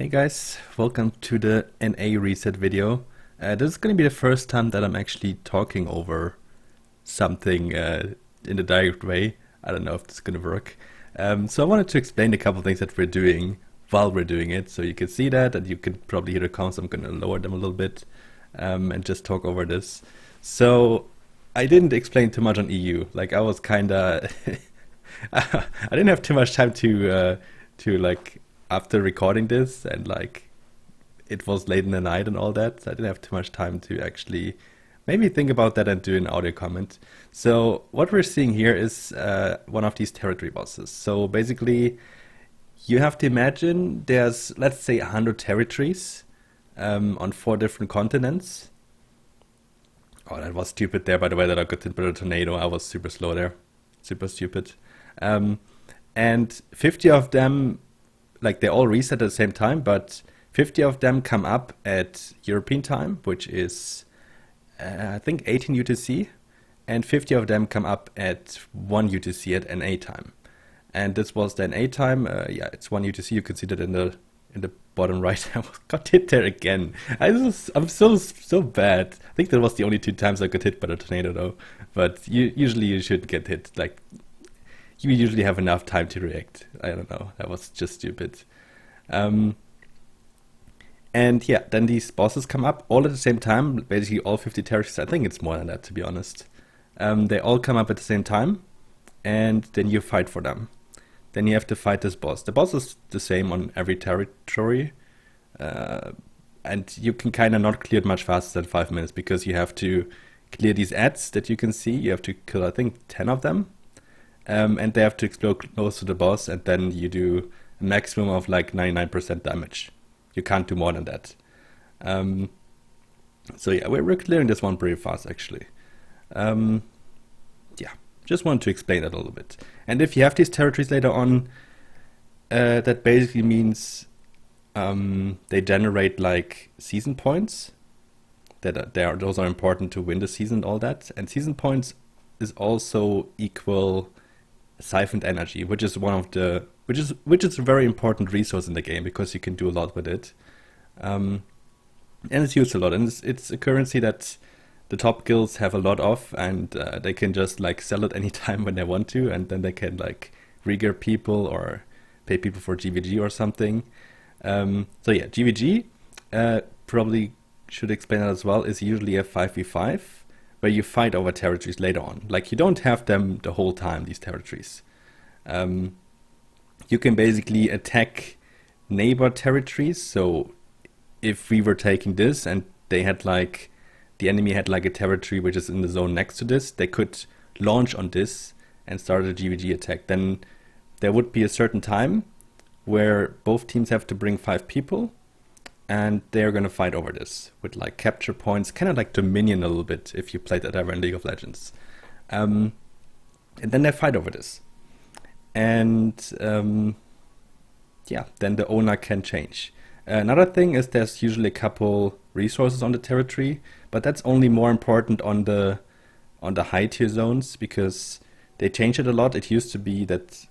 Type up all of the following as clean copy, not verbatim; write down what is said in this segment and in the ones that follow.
Hey guys, welcome to the NA reset video. This is going to be the first time that I'm actually talking over something in a direct way. I don't know if this is going to work. So I wanted to explain a couple things that we're doing while we're doing it, so you can see that, and you can probably hear the comments. I'm going to lower them a little bit and just talk over this. So I didn't explain too much on EU. Like I was kind of, I didn't have too much time to like after recording this, and like it was late in the night and all that, so I didn't have too much time to actually maybe think about that and do an audio comment. So what we're seeing here is one of these territory bosses. So basically you have to imagine there's, let's say, 100 territories on 4 different continents. Oh, that was stupid there, by the way, that I got hit by a tornado. I was super slow there. Super stupid. And 50 of them, like, they all reset at the same time, but 50 of them come up at European time, which is, I think, 18 UTC, and 50 of them come up at 1 UTC at NA time. And this was the NA time. Yeah, it's 1 UTC. You can see that in the bottom right. I got hit there again. I'm so bad. I think that was the only 2 times I got hit by the tornado, though. But usually you shouldn't get hit. Like, you usually have enough time to react. I don't know. That was just stupid. And yeah, then these bosses come up all at the same time. Basically all 50 territories. I think it's more than that, to be honest. They all come up at the same time, and then you fight for them. Then you have to fight this boss. The boss is the same on every territory. And you can kind of not clear it much faster than 5 minutes, because you have to clear these ads that you can see. You have to kill, I think, 10 of them. And they have to explode close to the boss, and then you do a maximum of like 99% damage. You can't do more than that. So yeah, we're clearing this one pretty fast, actually. Yeah, just wanted to explain that a little bit. And if you have these territories later on, that basically means they generate like season points. Those are important to win the season and all that. And season points is also equal siphoned energy, which is one of the which is a very important resource in the game, because you can do a lot with it, and it's used a lot, and it's a currency that the top guilds have a lot of, and they can just like sell it anytime when they want to, and then they can like regear people or pay people for GVG or something. So yeah, GVG, probably should explain that as well, is usually a 5v5 where you fight over territories later on. Like, you don't have them the whole time, these territories. You can basically attack neighbor territories. So if we were taking this and they had like, the enemy had like a territory which is in the zone next to this, they could launch on this and start a GVG attack. Then there would be a certain time where both teams have to bring 5 people, and they're going to fight over this with like capture points, kind of like Dominion a little bit if you played that ever in League of Legends. And then they fight over this. And yeah, then the owner can change. Another thing is there's usually a couple resources on the territory, but that's only more important on the high tier zones, because they change it a lot. It used to be that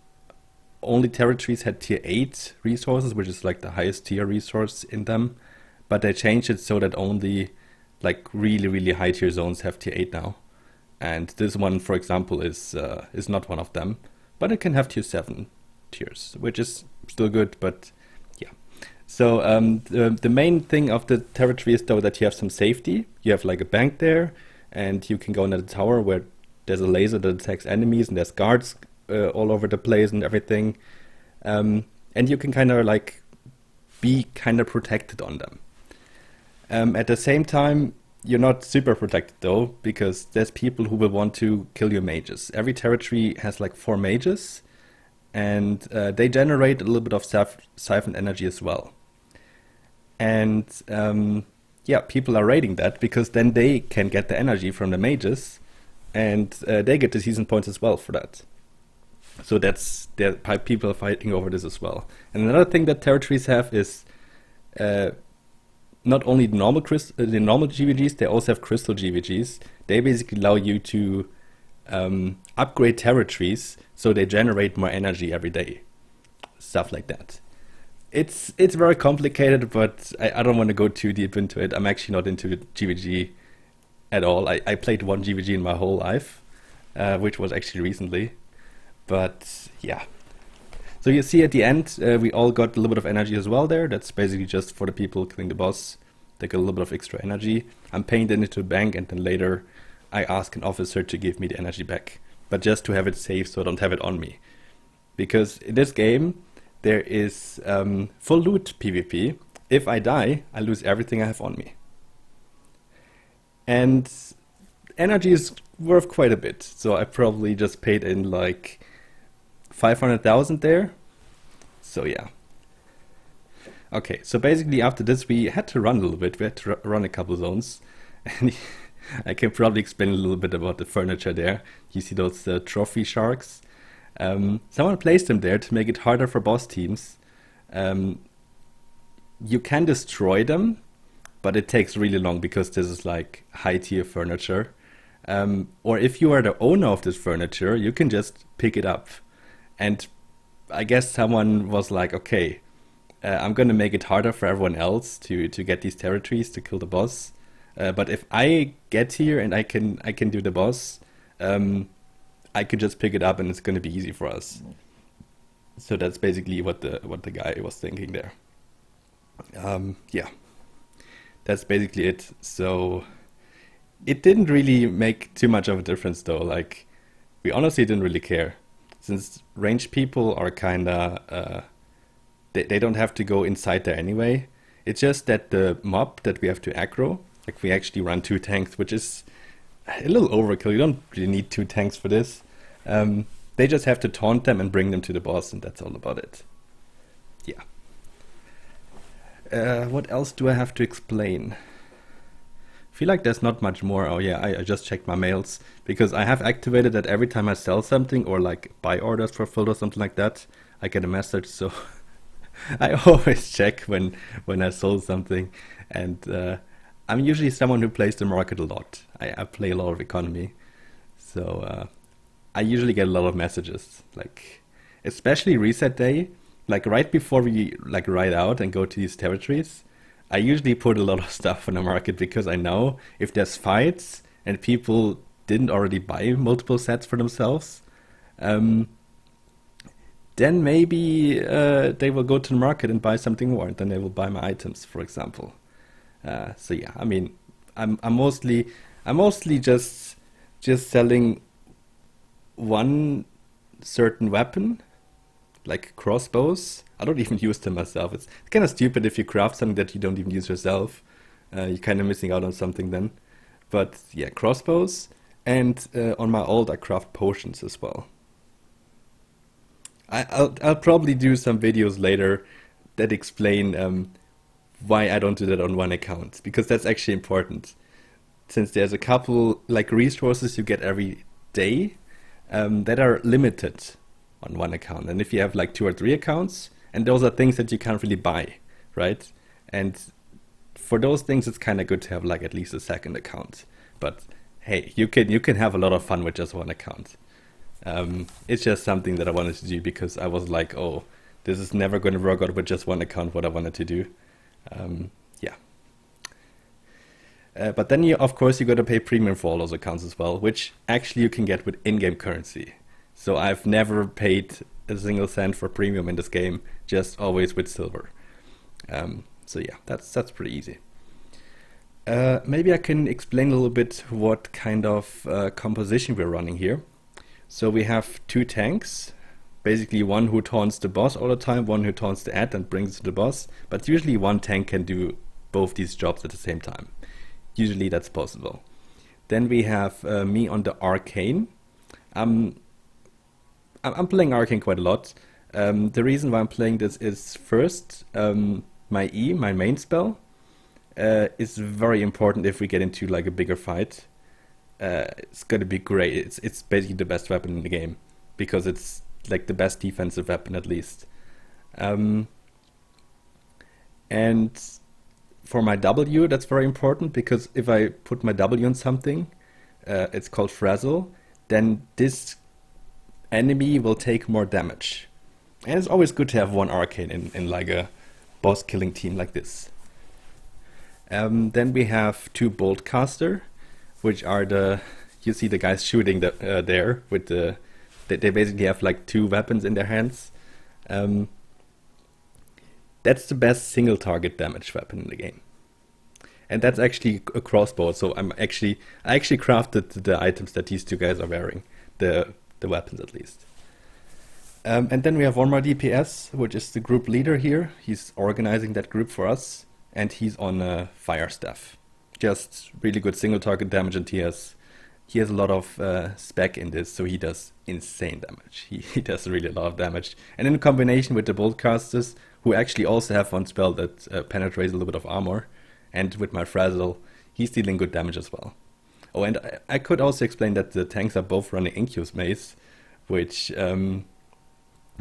only territories had tier 8 resources, which is like the highest tier resource in them, but they changed it so that only like really high tier zones have tier 8 now. And this one, for example, is not one of them, but it can have tier 7 tiers, which is still good, but yeah. So the main thing of the territory is, though, that you have some safety. You have like a bank there, and you can go into the tower where there's a laser that attacks enemies, and there's guards all over the place and everything, and you can kind of like be kind of protected on them. At the same time, you're not super protected though, because there's people who will want to kill your mages. Every territory has like 4 mages, and they generate a little bit of siphoned energy as well. And yeah, people are raiding that, because then they can get the energy from the mages, and they get the season points as well for that. So there are people fighting over this as well. And another thing that territories have is not only the normal GVGs, they also have crystal GVGs. They basically allow you to upgrade territories so they generate more energy every day. Stuff like that. It's very complicated, but I don't want to go too deep into it. I'm actually not into GVG at all. I played one GVG in my whole life, which was actually recently. But yeah. So you see at the end, we all got a little bit of energy as well there. That's basically just for the people killing the boss. They get a little bit of extra energy. I'm paying that into a bank, and then later I ask an officer to give me the energy back. But just to have it safe so I don't have it on me. Because in this game, there is full loot PvP. If I die, I lose everything I have on me. And energy is worth quite a bit. So I probably just paid in like 500,000 there. So yeah. Okay, so basically after this we had to run a little bit. We had to run a couple zones. And I can probably explain a little bit about the furniture there. You see those trophy sharks? Someone placed them there to make it harder for boss teams. You can destroy them, but it takes really long because this is like high tier furniture. Or if you are the owner of this furniture, you can just pick it up. And I guess someone was like, okay, I'm gonna make it harder for everyone else to get these territories to kill the boss. But if I get here and I can do the boss, I could just pick it up and it's gonna be easy for us. So that's basically what the guy was thinking there. Yeah, that's basically it. So it didn't really make too much of a difference though. Like, we honestly didn't really care, since ranged people are kinda they don't have to go inside there anyway. It's just that the mob that we have to aggro, like we actually run 2 tanks, which is a little overkill. You don't really need 2 tanks for this. They just have to taunt them and bring them to the boss, and that's all about it. Yeah. What else do I have to explain? I feel like there's not much more. Oh yeah, I just checked my mails, because I have activated that every time I sell something or like buy orders for Field or something like that, I get a message. So I always check when I sold something. And I'm usually someone who plays the market a lot. I play a lot of economy, so I usually get a lot of messages, like especially reset day, like right before we like ride out and go to these territories. I usually put a lot of stuff on the market, because I know if there's fights and people didn't already buy multiple sets for themselves, then maybe they will go to the market and buy something more, and then they will buy my items, for example. So yeah, I mean, I'm mostly just selling one certain weapon, like crossbows. I don't even use them myself. It's kind of stupid if you craft something that you don't even use yourself. You're kind of missing out on something then. But yeah, crossbows, and on my ult I craft potions as well. I'll probably do some videos later that explain why I don't do that on one account, because that's actually important. Since there's a couple like resources you get every day that are limited on one account, and if you have like 2 or 3 accounts, and those are things that you can't really buy, right? And for those things, it's kind of good to have like at least a second account. But hey, you can have a lot of fun with just one account. It's just something that I wanted to do, because I was like, oh, this is never going to work out with just one account, what I wanted to do. Yeah. But then of course you got to pay premium for all those accounts as well, which actually you can get with in-game currency. So I've never paid a single cent for premium in this game, just always with silver. So yeah, that's pretty easy. Maybe I can explain a little bit what kind of composition we're running here. So we have 2 tanks, basically one who taunts the boss all the time, one who taunts the ad and brings it to the boss, but usually one tank can do both these jobs at the same time. Usually that's possible. Then we have me on the arcane. I'm playing arcane quite a lot. The reason why I'm playing this is, first, my main spell, is very important if we get into like a bigger fight. It's gonna be great. It's basically the best weapon in the game, because it's like the best defensive weapon at least. And for my W, that's very important, because if I put my W on something, it's called frazzle, then this enemy will take more damage. And it's always good to have one arcane in like a boss killing team like this. Then we have 2 bolt caster, which are you see the guys shooting there with they basically have like 2 weapons in their hands. That's the best single target damage weapon in the game. And that's actually a crossbow, so I actually crafted the items that these 2 guys are wearing, the weapons at least. And then we have one more DPS, which is the group leader here. He's organizing that group for us, and he's on a fire staff. Just really good single target damage, and he has a lot of spec in this, so he does insane damage. He does really a lot of damage. And in combination with the bolt casters, who actually also have one spell that penetrates a little bit of armor, and with my frazzle, he's dealing good damage as well. Oh, and I could also explain that the tanks are both running Incubus Maze, which,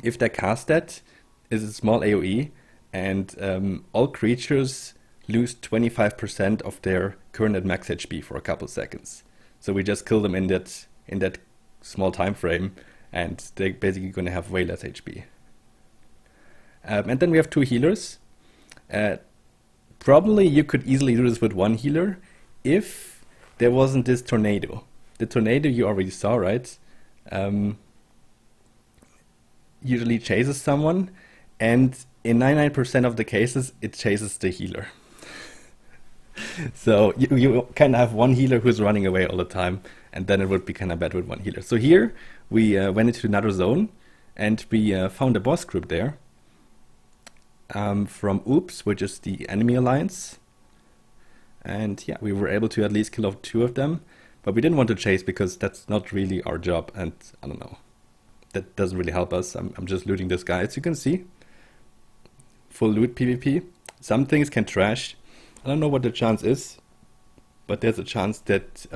if they cast that, is a small AoE, and all creatures lose 25% of their current at max HP for a couple seconds. So we just kill them in that small time frame, and they're basically going to have way less HP. And then we have 2 healers. Probably you could easily do this with 1 healer if there wasn't this tornado. The tornado you already saw, right? Usually chases someone, and in 99% of the cases it chases the healer. So you kind of have 1 healer who's running away all the time, and then it would be kind of bad with 1 healer. So here we went into another zone, and we found a boss group there from Oops, which is the enemy alliance. And yeah, we were able to at least kill off 2 of them, but we didn't want to chase because that's not really our job, and I don't know. That doesn't really help us. I'm just looting this guy, as you can see. Full loot PvP. Some things can trash. I don't know what the chance is, but there's a chance that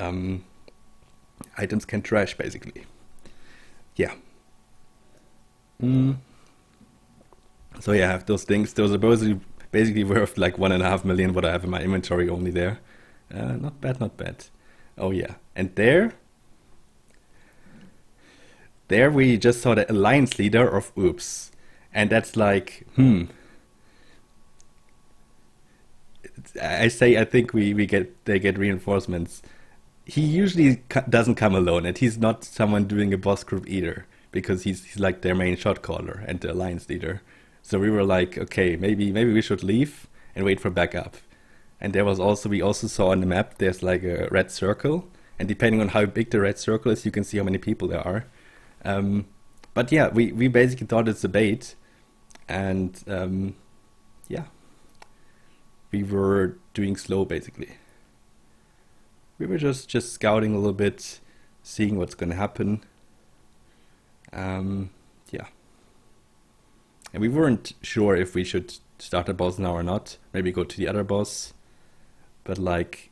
items can trash, basically. Yeah. So yeah, I have those things. Those are basically worth like 1.5 million, what I have in my inventory only there. Not bad, not bad. Oh yeah, and there we just saw the alliance leader of Oops, and that's like, I think they get reinforcements. He usually doesn't come alone, and he's not someone doing a boss group either, because he's like their main shot caller and the alliance leader. So we were like, okay, maybe we should leave and wait for backup. And we also saw on the map there's like a red circle, and depending on how big the red circle is, you can see how many people there are. But yeah, we basically thought it's a bait, and yeah, we were doing slow basically. We were just scouting a little bit, seeing what's gonna happen. Yeah, and we weren't sure if we should start the boss now or not. Maybe go to the other boss, but like,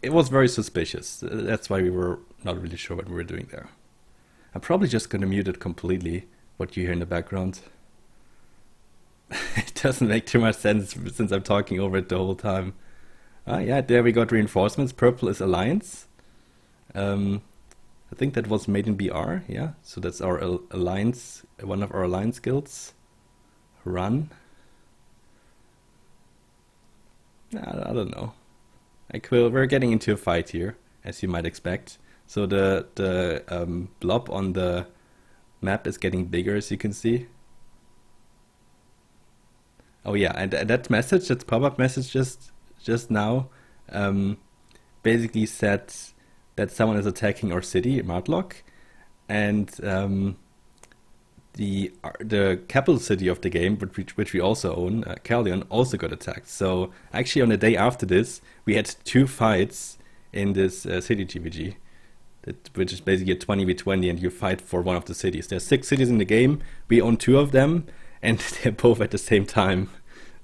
it was very suspicious. That's why we were not really sure what we were doing there. I'm probably just gonna mute it completely, what you hear in the background. It doesn't make too much sense since I'm talking over it the whole time. Yeah, there we got reinforcements. Purple is Alliance. I think that was made in BR, yeah. So that's our Alliance, one of our Alliance guilds. Run. I don't know. We're getting into a fight here, as you might expect. So the blob on the map is getting bigger, as you can see. Oh yeah, and that message, that pop-up message just now, basically said that someone is attacking our city, Martlock, and the capital city of the game, which we also own, Albion, also got attacked. So actually, on the day after this, we had 2 fights in this city GVG, which is basically a 20v20, and you fight for one of the cities. There's 6 cities in the game. We own 2 of them, and they're both at the same time.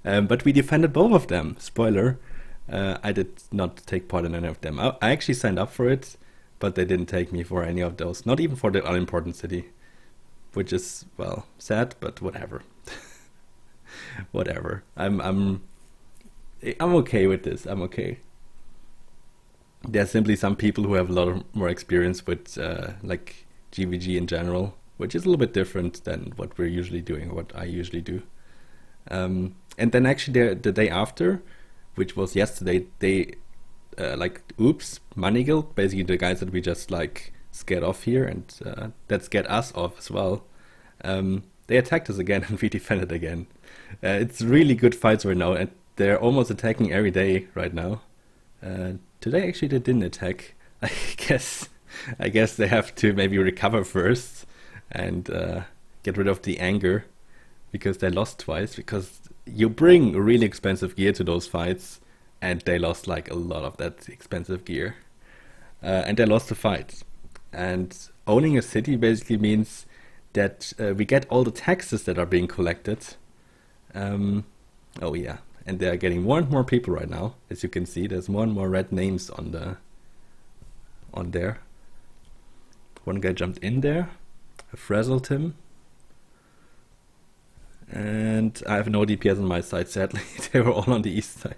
But we defended both of them. Spoiler, I did not take part in any of them. I actually signed up for it, but they didn't take me for any of those. Not even for the unimportant city, which is, well, sad, but whatever. Whatever. I'm okay with this. I'm okay. There's simply some people who have a lot more experience with like GVG in general, which is a little bit different than what we're usually doing, what I usually do. And then actually the day after, which was yesterday, they like, oops, Money Guild, basically the guys that we just like scared off here and that scared us off as well. They attacked us again and we defended again. It's really good fights right now, and they're almost attacking every day right now. Today actually they didn't attack. I guess they have to maybe recover first and get rid of the anger, because they lost twice, because you bring really expensive gear to those fights and they lost like a lot of that expensive gear. And they lost the fight. And owning a city basically means that we get all the taxes that are being collected. Oh yeah, and they are getting more and more people right now. As you can see, there's more and more red names on there. One guy jumped in there. I frazzled him. And I have no DPS on my side, sadly. They were all on the east side.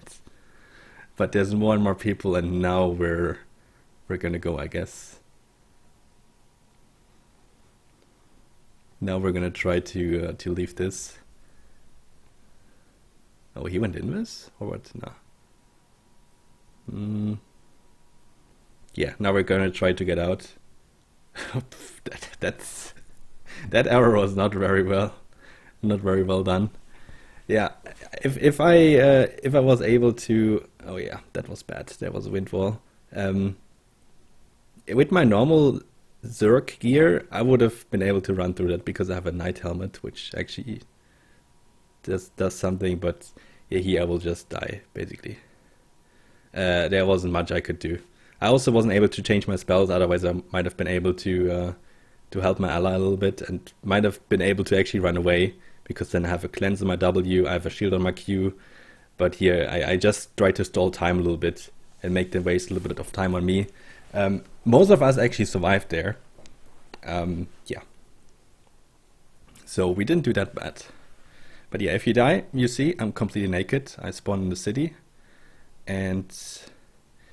But there's more and more people, and now we're gonna go, I guess. Now we're gonna try to leave this. Oh, he went in this? Or what? No. Yeah, now we're gonna try to get out. That arrow was not very well done. Yeah, if I was able to, oh yeah, that was bad. There was a wind wall. With my normal Zerg gear, I would have been able to run through that because I have a night helmet, which actually does something. But yeah, here I will just die basically. There wasn't much I could do. I also wasn't able to change my spells, otherwise I might have been able to help my ally a little bit, and might have been able to actually run away, because then I have a cleanse on my W, I have a shield on my Q. But here I just try to stall time a little bit and make them waste a little bit of time on me. Most of us actually survived there. Yeah. So we didn't do that bad. But yeah, if you die, you see I'm completely naked. I spawn in the city. And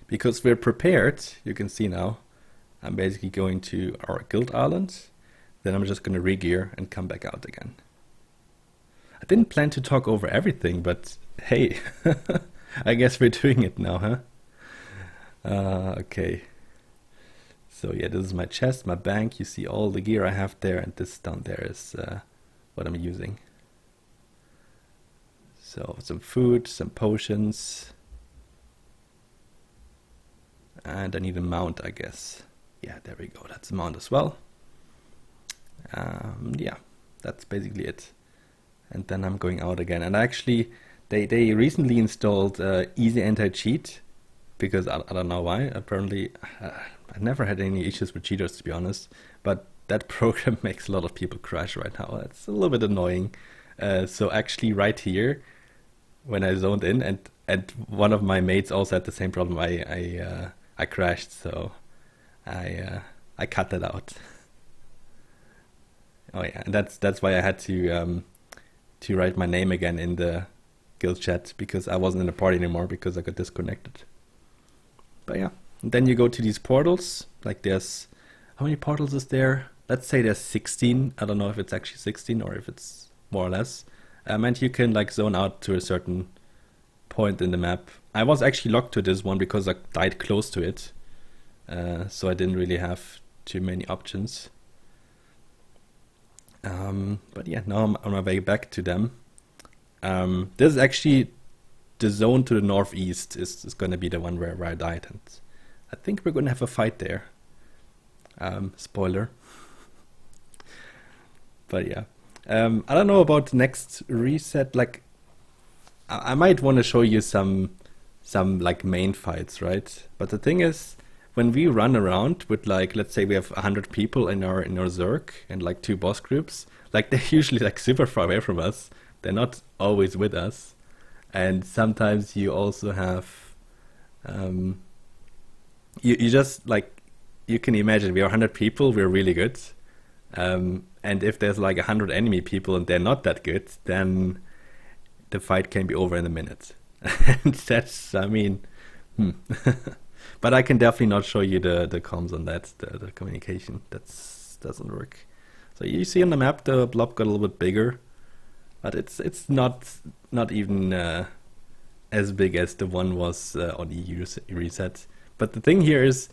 because we're prepared, you can see now, I'm basically going to our guild island. Then I'm just going to re-gear and come back out again. I didn't plan to talk over everything, but hey, I guess we're doing it now, huh? Okay. So yeah, this is my chest, my bank. You see all the gear I have there, and this down there is what I'm using. So some food, some potions. And I need a mount, I guess. Yeah, there we go. That's a mount as well. Yeah, that's basically it. And then I'm going out again. And actually, they recently installed easy anti-cheat, because I don't know why. Apparently, I never had any issues with cheaters, to be honest. But that program makes a lot of people crash right now. It's a little bit annoying. So actually, right here, when I zoned in, and one of my mates also had the same problem, I crashed. So I cut that out. Oh yeah, and that's why I had to write my name again in the guild chat, because I wasn't in the party anymore because I got disconnected. But yeah, and then you go to these portals. Like there's, how many portals is there? Let's say there's 16. I don't know if it's actually 16 or if it's more or less. And you can like zone out to a certain point in the map. I was actually locked to this one because I died close to it. So I didn't really have too many options. But yeah, now I'm on my way back to them. This is actually the zone to the northeast is going to be the one where I died, and I think we're going to have a fight there. Spoiler. But yeah, I don't know about the next reset. Like, I might want to show you some like main fights, right? But the thing is, when we run around with, like, let's say we have 100 people in our Zerg and like 2 boss groups, like they're usually like super far away from us. They're not always with us. And sometimes you also have, you just like, you can imagine we are 100 people, we're really good. And if there's like 100 enemy people and they're not that good, then the fight can be over in a minute. And that's, I mean, But I can definitely not show you the comms on that, the communication. That doesn't work. So you see on the map the blob got a little bit bigger, but it's not even as big as the one was on EU reset. But the thing here is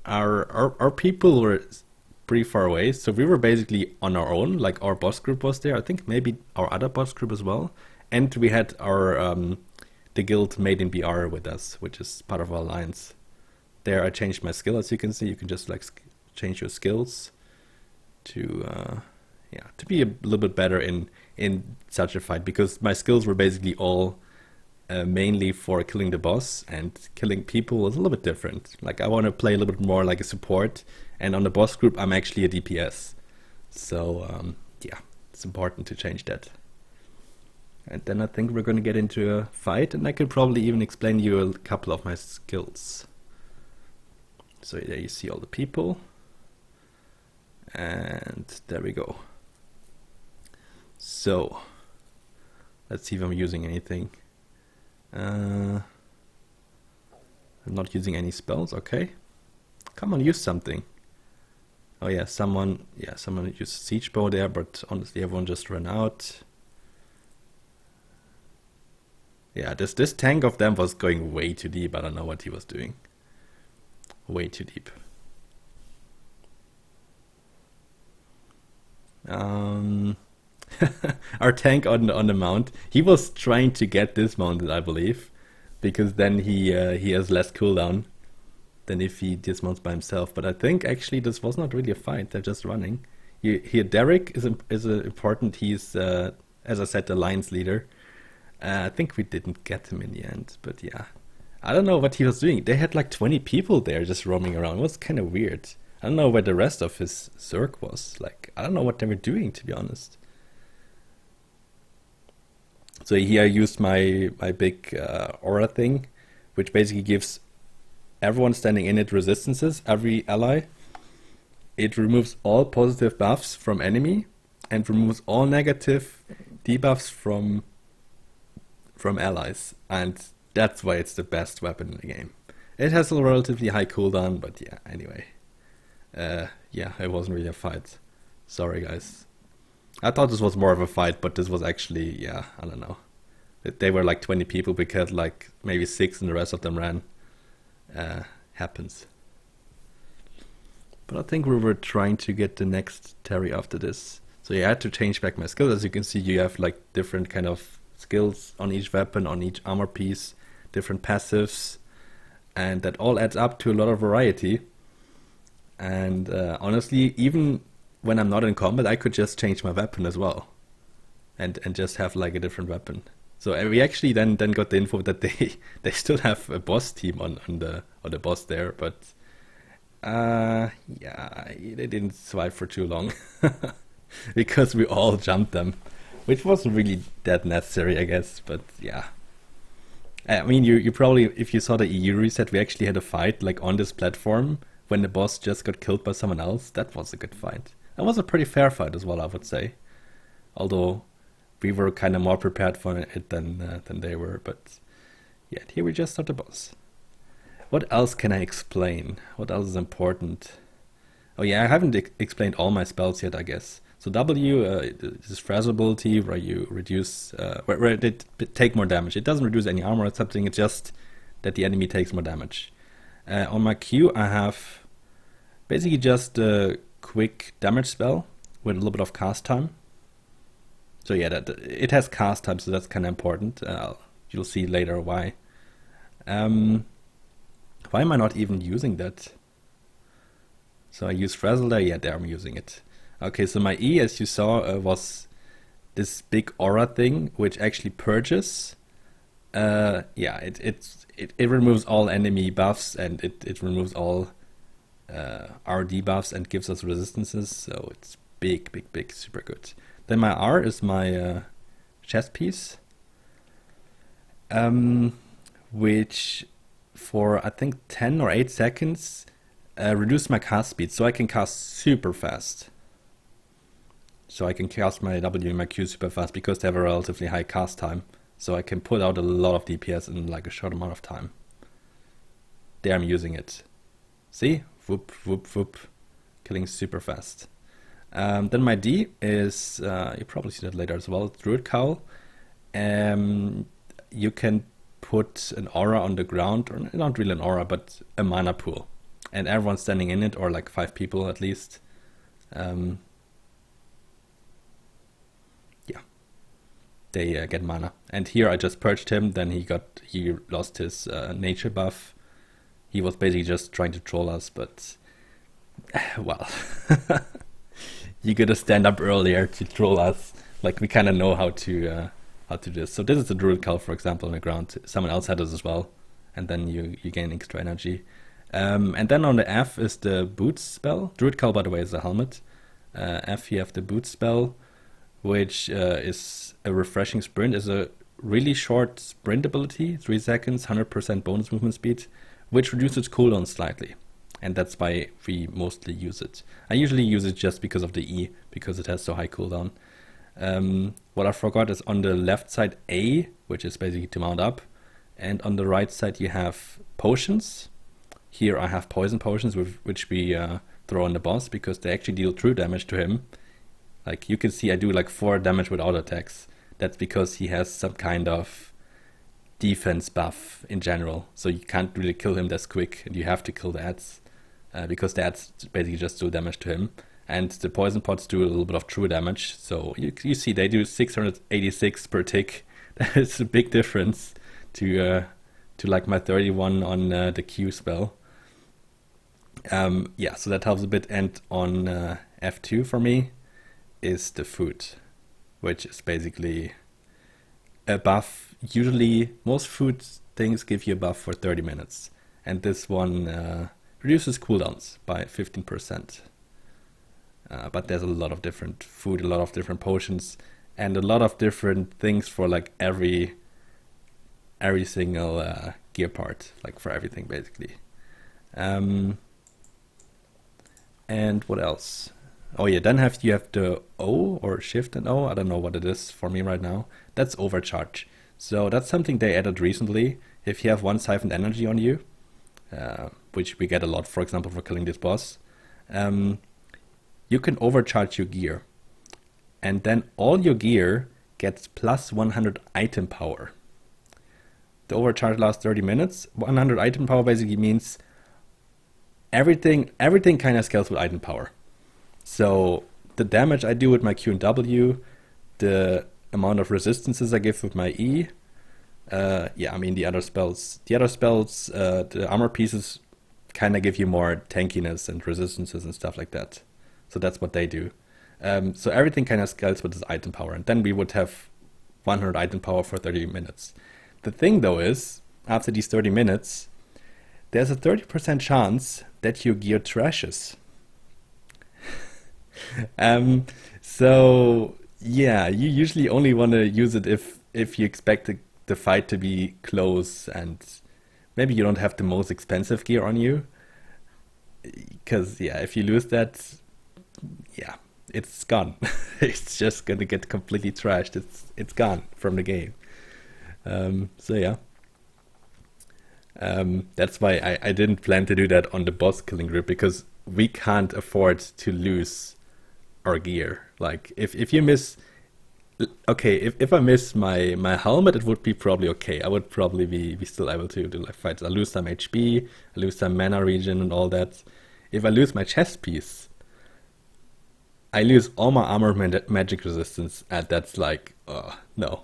our people were pretty far away, so we were basically on our own. Like our boss group was there, I think maybe our other boss group as well, and we had our the guild Made in BR with us, which is part of our alliance. There I changed my skill, as you can see. You can just like change your skills to yeah, to be a little bit better in such a fight, because my skills were basically all mainly for killing the boss, and killing people was a little bit different. Like I want to play a little bit more like a support, and on the boss group I'm actually a DPS. So yeah, it's important to change that. And then I think we're going to get into a fight, and I could probably even explain you a couple of my skills. So there you see all the people, and there we go. So let's see if I'm using anything. I'm not using any spells. Okay, come on, use something. Oh yeah, someone used siege bow there, but honestly everyone just ran out. Yeah, this tank of them was going way too deep. I don't know what he was doing. Way too deep. Our tank on the mount, he was trying to get dismounted, I believe, because then he has less cooldown than if he dismounts by himself. But I think actually this was not really a fight. They're just running. Here Derek is important. He's as I said, the alliance leader. I think we didn't get him in the end, but yeah. I don't know what he was doing. They had like 20 people there just roaming around. It was kind of weird. I don't know where the rest of his Zerg was. Like, I don't know what they were doing, to be honest. So here I used my big aura thing, which basically gives everyone standing in it resistances, every ally. It removes all positive buffs from enemy and removes all negative debuffs from allies, and that's why it's the best weapon in the game. It has a relatively high cooldown, but yeah, anyway. Yeah, it wasn't really a fight. Sorry, guys. I thought this was more of a fight, but this was actually, yeah, I don't know. They were like 20 people because like maybe 6 and the rest of them ran. Happens. But I think we were trying to get the next Terry after this. So yeah, I had to change back my skills. As you can see, you have like different kind of skills on each weapon, on each armor piece, different passives, and that all adds up to a lot of variety. And honestly, even when I'm not in combat, I could just change my weapon as well, and just have like a different weapon. So we actually then got the info that they still have a boss team on the boss there, but yeah, they didn't survive for too long because we all jumped them, which wasn't really that necessary, I guess. But yeah, I mean, you probably, if you saw the EU reset, we actually had a fight like on this platform when the boss just got killed by someone else. That was a good fight. That was a pretty fair fight as well, I would say. Although we were kind of more prepared for it than they were. But yeah, here we just saw the boss. What else can I explain? What else is important? Oh yeah, I haven't explained all my spells yet, I guess. So W is frazzability, where you reduce, where they take more damage. It doesn't reduce any armor or something, it's just that the enemy takes more damage. On my Q, I have basically just a quick damage spell with a little bit of cast time. So yeah, it has cast time, so that's kind of important. You'll see later why. Why am I not even using that? So I use Frazzle there, yeah, there I'm using it. Okay, so my E, as you saw, was this big aura thing, which actually purges. Yeah, it removes all enemy buffs, and it removes all our debuffs and gives us resistances, so it's big, super good. Then my R is my chest piece, which for I think 10 or 8 seconds reduce my cast speed, so I can cast super fast. So I can cast my W and my Q super fast because they have a relatively high cast time. So I can put out a lot of DPS in like a short amount of time. There I'm using it. See? Whoop, whoop, whoop. killing super fast. Then my D is, you probably see that later as well, Druid Cowl. You can put an aura on the ground, or not really an aura, but a mana pool. And everyone standing in it, or like 5 people at least. Yeah, they get mana. And here I just purged him, then he lost his nature buff. He was basically just trying to troll us, but well, you gotta stand up earlier to troll us. Like, we kind of know how to do this. So this is the Druid Cowl, for example, on the ground. Someone else had this as well, and then you gain extra energy. And then on the F is the Boots spell. Druid Cowl, by the way, is a helmet. F, you have the Boots spell, which is a refreshing sprint. Is a really short sprint ability, 3 seconds, 100% bonus movement speed, which reduces cooldown slightly. And that's why we mostly use it. I usually use it just because of the E, because it has so high cooldown. What I forgot is on the left side A, which is basically to mount up. And on the right side you have potions. Here I have poison potions, which we throw on the boss, because they actually deal true damage to him. Like, you can see I do like 4 damage with auto attacks. That's because he has some kind of defense buff in general. So you can't really kill him that quick, and you have to kill the ads. Because the ads basically just do damage to him. And the poison pots do a little bit of true damage. So you see they do 686 per tick. That's a big difference to like my 31 on the Q spell. Yeah, so that helps a bit. And on F2 for me is the food, which is basically a buff. Usually most food things give you a buff for 30 minutes. And this one reduces cooldowns by 15%. But there's a lot of different food, a lot of different potions, and a lot of different things for like every single gear part, like for everything basically. And what else? Oh yeah, then you have the O, or Shift and O, I don't know what it is for me right now. That's overcharge. So that's something they added recently. If you have 1 siphoned energy on you, which we get a lot, for example, for killing this boss, you can overcharge your gear. And then all your gear gets plus 100 item power. The overcharge lasts 30 minutes. 100 item power basically means everything kind of scales with item power. So the damage I do with my Q and W, the amount of resistances I give with my E, yeah, I mean the other spells, the armor pieces kind of give you more tankiness and resistances and stuff like that. So that's what they do. So everything kind of scales with this item power, and then we would have 100 item power for 30 minutes. The thing though is, after these 30 minutes, there's a 30% chance that your gear trashes. So yeah, you usually only want to use it if you expect the fight to be close, and maybe you don't have the most expensive gear on you. Because yeah, if you lose that, yeah, it's gone. It's just gonna get completely trashed. It's gone from the game. So yeah, that's why I didn't plan to do that on the boss killing group, because we can't afford to lose our gear. Like if you miss, okay, if I miss my helmet, it would be probably okay. I would probably be still able to do like fights. I lose some HP, I lose some mana regen and all that. If I lose my chest piece, I lose all my armor magic resistance, and that's like, no.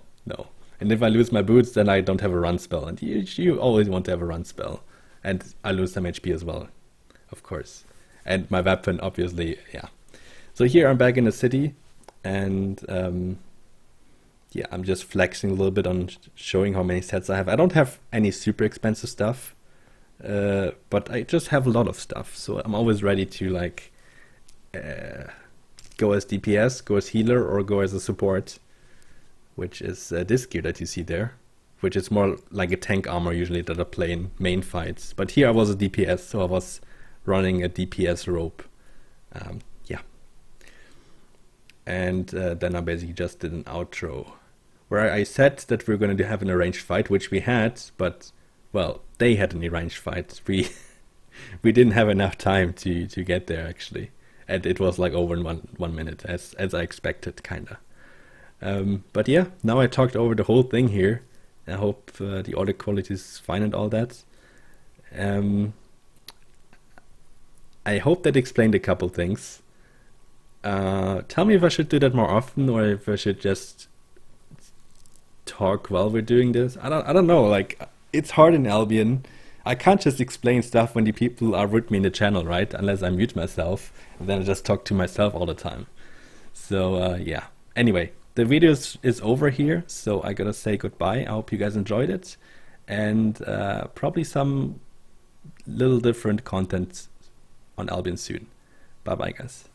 And if I lose my boots, then I don't have a run spell, and you always want to have a run spell. And I lose some HP as well, of course. And my weapon, obviously, yeah. So here I'm back in the city, and yeah, I'm just flexing a little bit on showing how many sets I have. I don't have any super expensive stuff, but I just have a lot of stuff. So I'm always ready to like go as DPS, go as healer, or go as a support, which is this gear that you see there, which is more like a tank armor usually that I play in main fights. But here I was a DPS, so I was running a DPS rope. Yeah. And then I basically just did an outro where I said that we're going to have an arranged fight, which we had, but, well, they had an arranged fight. We didn't have enough time to get there, actually. and it was like over in one minute, as I expected, kinda. But yeah, now I talked over the whole thing here. I hope the audio quality is fine and all that. I hope that explained a couple things. Tell me if I should do that more often, or if I should just talk while we're doing this. I don't know. Like, it's hard in Albion. I can't just explain stuff when the people are with me in the channel, right? Unless I mute myself, and then I just talk to myself all the time. So yeah. Anyway, the video is over here, so I gotta say goodbye. I hope you guys enjoyed it, and probably some little different content on Albion soon. Bye bye, guys.